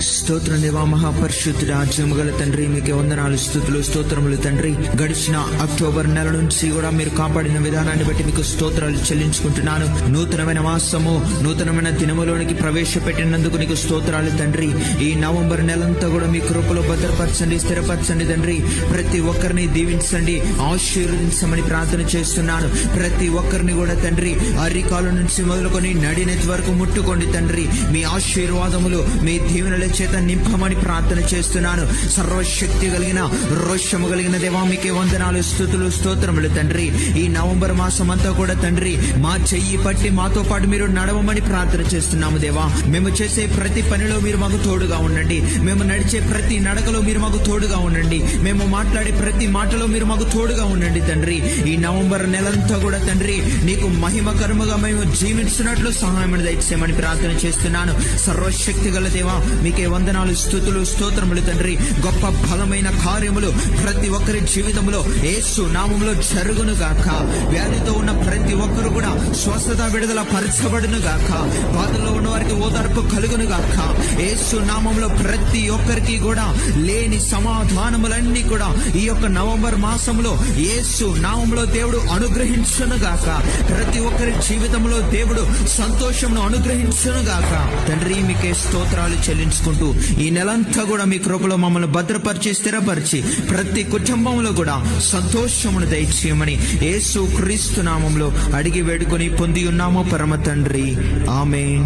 స్తోత్రం దేవా, మహాపరిశుద్ధుడా, జీవముగల తండ్రి, మీకే వందనాలు, స్తుతులు, స్తోత్రములు తండ్రి. గడిచిన అక్టోబర్ నెల నుంచి కూడా మీరు కాపాడిన విధానాన్ని బట్టి మీకు స్తోత్రాలు చెల్లించుకుంటున్నాను. నూతనమైన మాసము, నూతనమైన దినములోనికి ప్రవేశపెట్టినందుకు నీకు స్తోత్రాలు తండ్రి. ఈ నవంబర్ నెలంతా కూడా మీ కృపలో భద్రపరచండి, స్థిరపరచండి తండ్రి. ప్రతి ఒక్కరిని దీవించండి, ఆశీర్వదించమని ప్రార్థన చేస్తున్నాను. ప్రతి ఒక్కరిని కూడా తండ్రి అరికాల నుంచి మొదలుకొని నడినెత్తి వరకు ముట్టుకోండి తండ్రి. మీ ఆశీర్వాదములు, మీ దీవెనల చేత నింపమని ప్రార్థన చేస్తున్నాను. సర్వశక్తి కలిగిన, రోషము కలిగిన దేవా, మీకే వందనాలు, స్తుతులు, స్తోత్రములు తండ్రి. ఈ నవంబర్ మాసం అంతా కూడా తండ్రి మా చెయ్యి పట్టి మాతో పాటు మీరు నడవమని ప్రార్థన చేస్తున్నాము దేవా. మేము చేసే ప్రతి పనిలో మీరు మాకు తోడుగా ఉండండి. మేము నడిచే ప్రతి నడకలో మీరు మాకు తోడుగా ఉండండి. మేము మాట్లాడే ప్రతి మాటలో మీరు మాకు తోడుగా ఉండండి తండ్రి. ఈ నవంబర్ నెలంతా కూడా తండ్రి నీకు మహిమకరముగా మేము జీవించినట్లు సహాయం దయచేయమని ప్రార్థన చేస్తున్నాను. సర్వశక్తి గల దేవా, మీకే వందనాలు, స్తుతులు, స్తోత్రములు తండ్రి. గొప్ప బలమైన కార్యములు ప్రతి ఒక్కరి జీవితంలో యేసు నామములో జరుగును గాక. వ్యాధితో ఉన్న ప్రతి ఒక్కరు కూడా స్వస్థత, విడుదల పరచబడును గాక. బాధల్లో ఉన్న వారికి ఓదార్పు కలుగును గాక. యేసు నామములో ప్రతి ఒక్కరికి కూడా లేని సమాధానములన్నీ కూడా ఈ యొక్క నవంబర్ మాసంలో యేసు నామములో దేవుడు అనుగ్రహించును గాక. ప్రతి ఒక్కరి జీవితంలో దేవుడు సంతోషమును అనుగ్రహించును గాక. తండ్రి మీకే స్తోత్రాలు చెల్లించుకుంటూ ఈ నెలంతా కూడా మీ కృపలో మమ్మల్ని భద్రపరిచి, స్థిరపరిచి ప్రతి కుటుంబంలో కూడా సంతోషమును దయచేయమని యేసు క్రీస్తు నామంలో అడిగి వేడుకొని పొంది ఉన్నాము పరమ తండ్రి. ఆమేన్.